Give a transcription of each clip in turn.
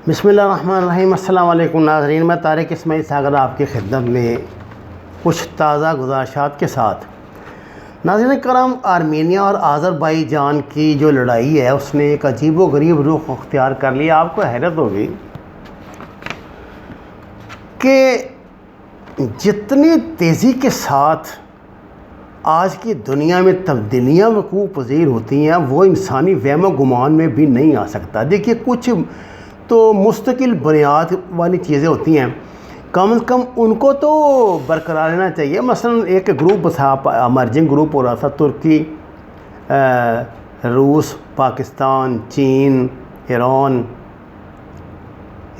بسم اللہ الرحمن الرحیم۔ السلام علیکم ناظرین، میں طارق اسماعیل ساگر آپ کی خدمت میں کچھ تازہ گزارشات کے ساتھ۔ ناظرین کرام، آرمینیا اور آذربائیجان کی جو لڑائی ہے اس نے ایک عجیب و غریب رخ اختیار کر لیا۔ آپ کو حیرت ہوگی کہ جتنی تیزی کے ساتھ آج کی دنیا میں تبدیلیاں وقوع پذیر ہوتی ہیں وہ انسانی وہم و گمان میں بھی نہیں آ سکتا۔ دیکھیے، کچھ تو مستقل بنیاد والی چیزیں ہوتی ہیں، کم از کم ان کو تو برقرار رہنا چاہیے۔ مثلا ایک گروپ تھا، امرجنگ گروپ ہو رہا تھا، ترکی، روس، پاکستان، چین، ایران،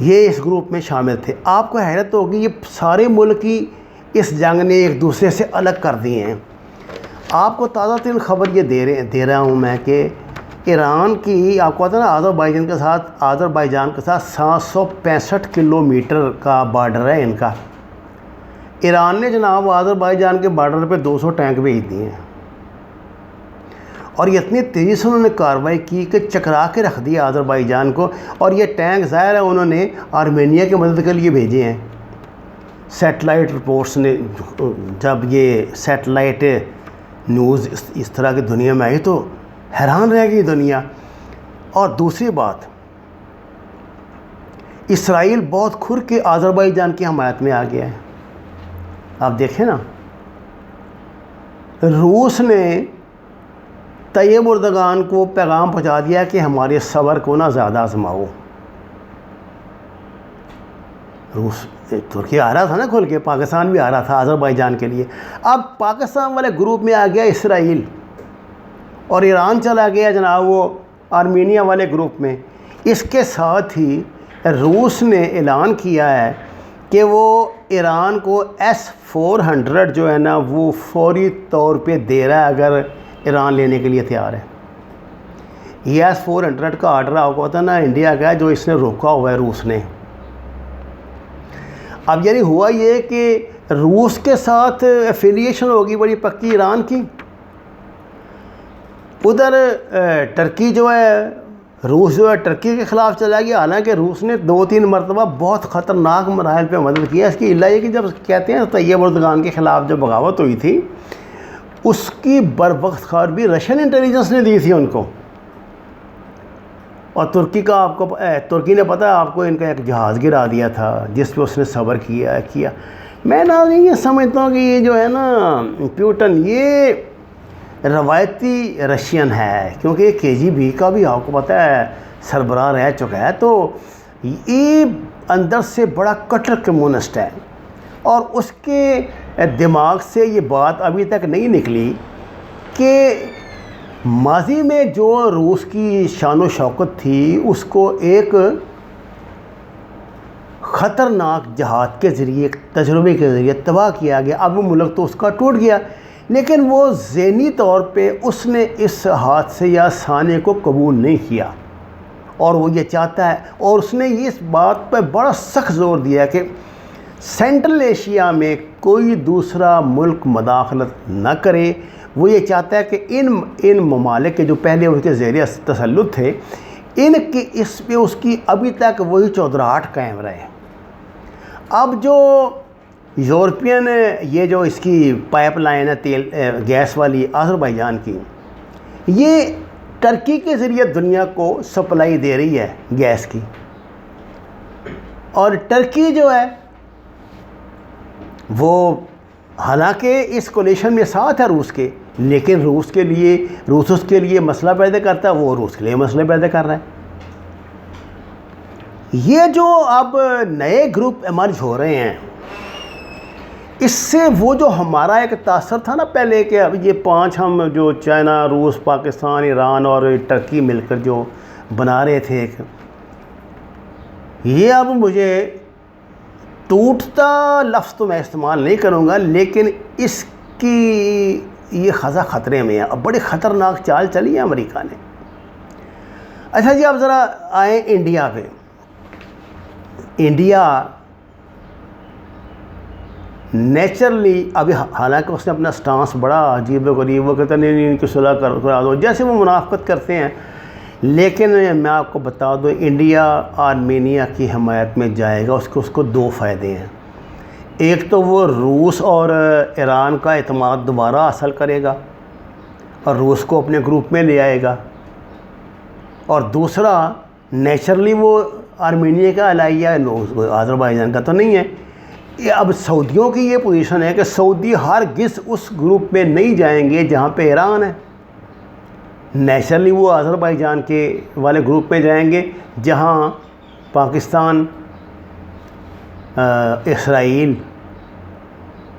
یہ اس گروپ میں شامل تھے۔ آپ کو حیرت ہوگی یہ سارے ملک ہی اس جنگ نے ایک دوسرے سے الگ کر دیے ہیں۔ آپ کو تازہ ترین خبر یہ دے رہا ہوں میں کہ ایران کی، آپ کو پتہ نا، آذربائیجان کے ساتھ 765 کلومیٹر کا بارڈر ہے ان کا۔ ایران نے جناب آذربائیجان کے بارڈر پہ 200 ٹینک بھیج دیے ہیں، اور یہ اتنی تیزی سے انہوں نے کارروائی کی کہ چکرا کے رکھ دیا آذربائیجان کو۔ اور یہ ٹینک ظاہر ہے انہوں نے آرمینیا کی مدد کے لیے بھیجے ہیں۔ سیٹلائٹ رپورٹس نے، جب یہ سیٹلائٹ نیوز اس طرح کی دنیا میں آئی تو حیران رہ گئی دنیا۔ اور دوسری بات، اسرائیل بہت کھر کے آذربائیجان کی حمایت میں آ گیا ہے۔ آپ دیکھیں نا، روس نے طیب اردگان کو پیغام پہنچا دیا کہ ہمارے صبر کو نہ زیادہ آزماؤ۔ روس، ترکی آ رہا تھا نا کھل کے، پاکستان بھی آ رہا تھا آذربائیجان کے لیے۔ اب پاکستان والے گروپ میں آ گیا اسرائیل، اور ایران چلا گیا جناب وہ آرمینیا والے گروپ میں۔ اس کے ساتھ ہی روس نے اعلان کیا ہے کہ وہ ایران کو S-400 جو ہے نا وہ فوری طور پہ دے رہا ہے اگر ایران لینے کے لیے تیار ہے۔ یہ S-400 کا آرڈر آپ کو پتہ نا انڈیا کا ہے، جو اس نے روکا ہوا ہے روس نے۔ اب یعنی ہوا یہ کہ روس کے ساتھ ایفیلیشن ہوگی بڑی پکی ایران کی۔ ادھر ٹرکی جو ہے، روس جو ہے ٹرکی کے خلاف چلا گیا، حالانکہ روس نے 2-3 مرتبہ بہت خطرناک مراحل پہ مدد کیا۔ اس کی علت یہ کہ جب کہتے ہیں طیب اردگان کے خلاف جو بغاوت ہوئی تھی، اس کی بروقت خبر بھی رشین انٹیلیجنس نے دی تھی ان کو۔ اور ترکی کا، آپ کو ترکی نے پتہ ہے آپ کو، ان کا ایک جہاز گرا دیا تھا جس پہ اس نے صبر کیا۔ میں نہ یہ سمجھتا ہوں کہ یہ جو ہے نا پیوٹن، یہ روایتی رشین ہے، کیونکہ یہ KGB کا بھی آپ کو پتہ ہے سربراہ رہ چکا ہے، تو یہ اندر سے بڑا کٹر کمیونسٹ ہے۔ اور اس کے دماغ سے یہ بات ابھی تک نہیں نکلی کہ ماضی میں جو روس کی شان و شوکت تھی اس کو ایک خطرناک جہاد کے ذریعے، ایک تجربے کے ذریعے تباہ کیا گیا۔ اب وہ ملک تو اس کا ٹوٹ گیا، لیکن وہ ذہنی طور پہ اس نے اس حادثے یا سانے کو قبول نہیں کیا، اور وہ یہ چاہتا ہے، اور اس نے اس بات پہ بڑا سخت زور دیا کہ سینٹرل ایشیا میں کوئی دوسرا ملک مداخلت نہ کرے۔ وہ یہ چاہتا ہے کہ ان ممالک کے جو پہلے اس کے زیر تسلط تھے، ان کی اس پہ اس کی ابھی تک وہی چودراہٹ قائم رہے۔ اب جو یورپین، یہ جو اس کی پائپ لائن ہے تیل گیس والی آذربائیجان کی، یہ ٹرکی کے ذریعے دنیا کو سپلائی دے رہی ہے گیس کی، اور ٹرکی جو ہے وہ حالانکہ اس کولیشن میں ساتھ ہے روس کے، لیکن روس اس کے لیے مسئلہ پیدا کرتا ہے، وہ روس کے لیے مسئلہ پیدا کر رہا ہے۔ یہ جو اب نئے گروپ ایمرج ہو رہے ہیں، اس سے وہ جو ہمارا ایک تاثر تھا نا پہلے کہ اب یہ 5 ہم جو چائنا، روس، پاکستان، ایران اور ٹرکی مل کر جو بنا رہے تھے، یہ اب مجھے ٹوٹتا لفظ تو میں استعمال نہیں کروں گا، لیکن اس کی یہ خطرے میں ہے۔ اب بڑی خطرناک چال چلی ہے امریکہ نے۔ اچھا جی، اب ذرا آئیں انڈیا پہ۔ انڈیا نیچرلی، ابھی حالانکہ اس نے اپنا سٹانس بڑا عجیب و غریب، وہ کہتا نہیں ان کی صلح کرا دو، جیسے وہ منافقت کرتے ہیں، لیکن میں آپ کو بتا دوں انڈیا آرمینیا کی حمایت میں جائے گا، اس کو دو فائدے ہیں۔ ایک تو وہ روس اور ایران کا اعتماد دوبارہ حاصل کرے گا اور روس کو اپنے گروپ میں لے آئے گا، اور دوسرا نیچرلی وہ آرمینیا کا علیہ آذربائیجان کا تو نہیں ہے۔ اب سعودیوں کی یہ پوزیشن ہے کہ سعودی ہرگز اس گروپ میں نہیں جائیں گے جہاں پہ ایران ہے، نیچرلی وہ آذربائیجان کے والے گروپ میں جائیں گے جہاں پاکستان، اسرائیل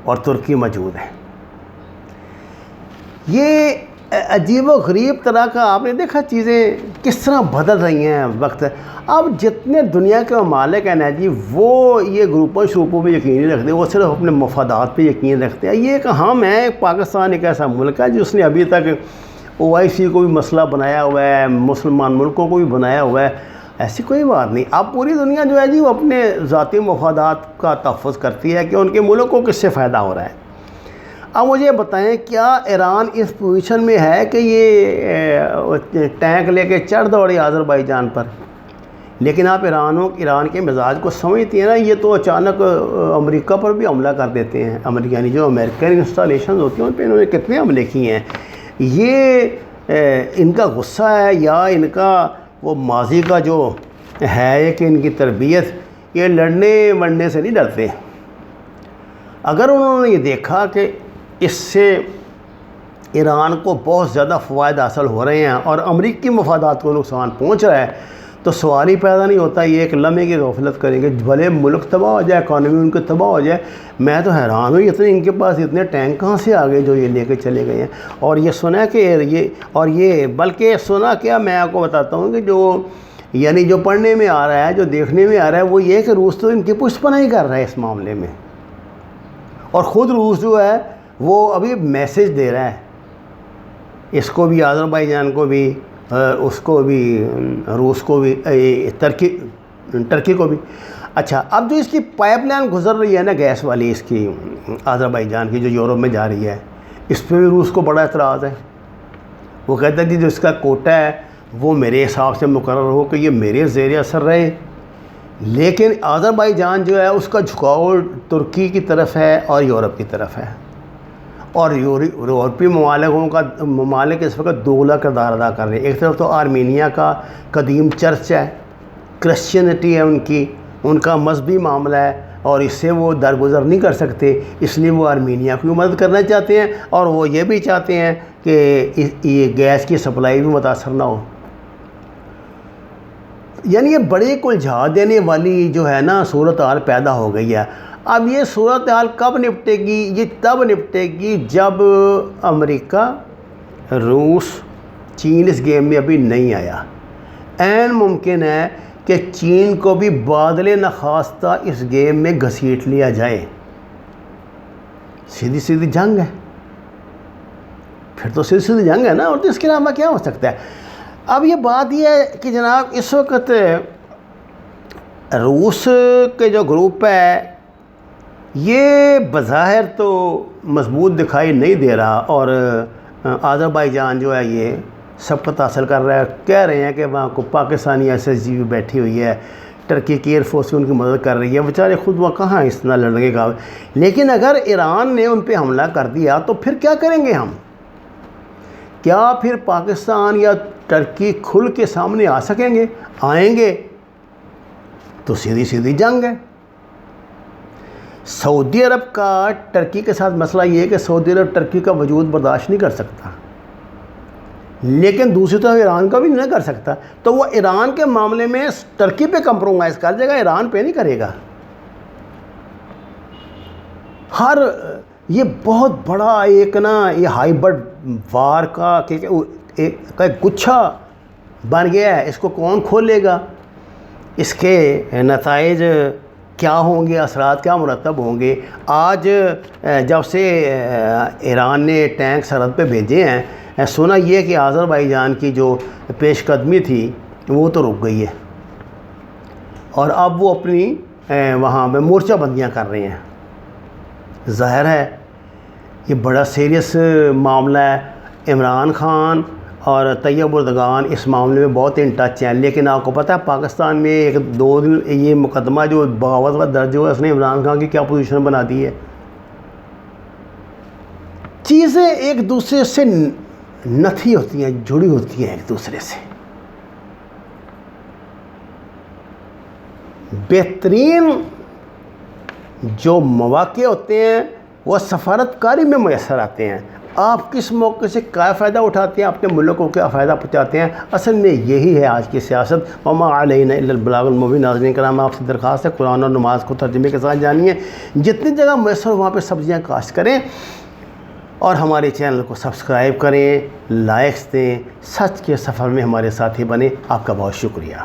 اور ترکی موجود ہیں۔ یہ عجیب و غریب طرح کا آپ نے دیکھا چیزیں کس طرح بدل رہی ہیں وقت۔ اب جتنے دنیا کے ممالک ہیں نا جی، وہ یہ گروپوں شروپوں پہ یقین نہیں رکھتے، وہ صرف اپنے مفادات پہ یقین رکھتے ہیں۔ یہ ایک ہم ہے، پاکستان ایک ایسا ملک ہے جس نے ابھی تک OIC کو بھی مسئلہ بنایا ہوا ہے، مسلمان ملکوں کو بھی بنایا ہوا ہے، ایسی کوئی بات نہیں۔ اب پوری دنیا جو ہے جی وہ اپنے ذاتی مفادات کا تحفظ کرتی ہے کہ ان کے ملک کو کس سے فائدہ ہو رہا ہے۔ اب مجھے بتائیں کیا ایران اس پوزیشن میں ہے کہ یہ ٹینک لے کے چڑھ دوڑے آذربائیجان پر؟ لیکن آپ ایران کے مزاج کو سمجھتی ہیں نا، یہ تو اچانک امریکہ پر بھی حملہ کر دیتے ہیں۔ یعنی جو امریکن انسٹالیشنز ہوتی ہیں ان پہ انہوں نے کتنے حملے کیے ہیں۔ یہ ان کا غصہ ہے یا ان کا وہ ماضی کا جو ہے کہ ان کی تربیت، یہ لڑنے مرنے سے نہیں ڈرتے۔ اگر انہوں نے یہ دیکھا کہ اس سے ایران کو بہت زیادہ فوائد حاصل ہو رہے ہیں اور امریکی مفادات کو نقصان پہنچ رہا ہے، تو سوال ہی پیدا نہیں ہوتا یہ ایک لمحے کی غفلت کریں گے، بھلے ملک تباہ ہو جائے، اکانومی ان کی تباہ ہو جائے۔ میں تو حیران ہوں ان کے پاس اتنے ٹینک کہاں سے آ گئے جو یہ لے کے چلے گئے ہیں۔ اور یہ سنا کہ بلکہ سنا کیا، میں آپ کو بتاتا ہوں کہ جو پڑھنے میں آ رہا ہے، جو دیکھنے میں آ رہا ہے، وہ یہ کہ روس تو ان کی پشت پناہی کر رہا ہے اس معاملے میں، اور خود روس جو ہے وہ ابھی میسج دے رہا ہے اس کو بھی، آذربائیجان کو بھی، اس کو بھی، روس کو بھی، ترکی کو بھی۔ اچھا، اب جو اس کی پائپ لائن گزر رہی ہے نا گیس والی، اس کی آذربائیجان کی جو یورپ میں جا رہی ہے، اس پہ بھی روس کو بڑا اعتراض ہے۔ وہ کہتا ہے کہ جو اس کا کوٹہ ہے وہ میرے حساب سے مقرر ہو کہ یہ میرے زیر اثر رہے، لیکن آذربائیجان جو ہے اس کا جھکاؤ ترکی کی طرف ہے اور یورپ کی طرف ہے، اور یورپی ممالک اس وقت دوگلا کردار ادا کر رہے ہیں۔ ایک طرف تو آرمینیا کا قدیم چرچ ہے، کرسچینٹی ہے ان کا مذہبی معاملہ ہے، اور اس سے وہ درگزر نہیں کر سکتے، اس لیے وہ آرمینیا کو مدد کرنا چاہتے ہیں، اور وہ یہ بھی چاہتے ہیں کہ یہ گیس کی سپلائی بھی متاثر نہ ہو۔ یعنی یہ بڑے الجھا دینے والی جو ہے نا صورتحال پیدا ہو گئی ہے۔ اب یہ صورتحال کب نپٹے گی؟ یہ تب نپٹے گی جب امریکہ، روس، چین اس گیم میں ابھی نہیں آیا۔ عین ممکن ہے کہ چین کو بھی بادل نخواستہ اس گیم میں گھسیٹ لیا جائے۔ سیدھی جنگ ہے، پھر تو سیدھی جنگ ہے نا، اور تو اس کے علاوہ کیا ہو سکتا ہے؟ اب یہ بات یہ ہے کہ جناب اس وقت روس کے جو گروپ ہے یہ بظاہر تو مضبوط دکھائی نہیں دے رہا، اور آذربائیجان جو ہے یہ سبقت حاصل کر رہا ہے۔ کہہ رہے ہیں کہ وہاں کو پاکستانی SSG بیٹھی ہوئی ہے، ٹرکی کی ایئر فورس ان کی مدد کر رہی ہے، بیچارے خود وہاں کہاں اس طرح لڑنے کا۔ لیکن اگر ایران نے ان پہ حملہ کر دیا تو پھر کیا کریں گے ہم؟ کیا پھر پاکستان یا ٹرکی کھل کے سامنے آ سکیں گے؟ آئیں گے تو سیدھی جنگ ہے۔ سعودی عرب کا ٹرکی کے ساتھ مسئلہ یہ ہے کہ سعودی عرب ٹرکی کا وجود برداشت نہیں کر سکتا، لیکن دوسری طرف ایران کا بھی نہیں کر سکتا، تو وہ ایران کے معاملے میں ٹرکی پہ کمپرومائز کر جائے گا، ایران پہ نہیں کرے گا۔ یہ بہت بڑا ایک یہ ہائبرڈ وار کا ایک گچھا بن گیا ہے، اس کو کون کھولے گا؟ اس کے نتائج کیا ہوں گے، اثرات کیا مرتب ہوں گے؟ آج جب سے ایران نے ٹینک سرحد پہ بھیجے ہیں، سنا یہ کہ آذربائیجان کی جو پیش قدمی تھی وہ تو رک گئی ہے، اور اب وہ اپنی وہاں پہ مورچہ بندیاں کر رہے ہیں۔ ظاہر ہے یہ بڑا سیریس معاملہ ہے۔ عمران خان اور طیب اردگان اس معاملے میں بہت ان ٹچ ہیں. لیکن آپ کو پتہ ہے پاکستان میں ایک 2 دن یہ مقدمہ جو بغاوت کا درج ہوا اس نے عمران خان کی کیا پوزیشن بنا دی ہے. چیزیں ایک دوسرے سے نتھی ہوتی ہیں, جڑی ہوتی ہیں ایک دوسرے سے. بہترین جو مواقع ہوتے ہیں وہ سفارتکاری میں میسر آتے ہیں. آپ کس موقع سے کیا فائدہ اٹھاتے ہیں, اپنے ملک کو کیا فائدہ پہنچاتے ہیں, اصل میں یہی ہے آج کی سیاست. وما علینا الا البلاغ المبین. ناظرین کرام, آپ سے درخواست ہے قرآن اور نماز کو ترجمے کے ساتھ جانیے, جتنی جگہ میسر وہاں پہ سبزیاں کاشت کریں, اور ہمارے چینل کو سبسکرائب کریں, لائکس دیں, سچ کے سفر میں ہمارے ساتھی بنیں. آپ کا بہت شکریہ.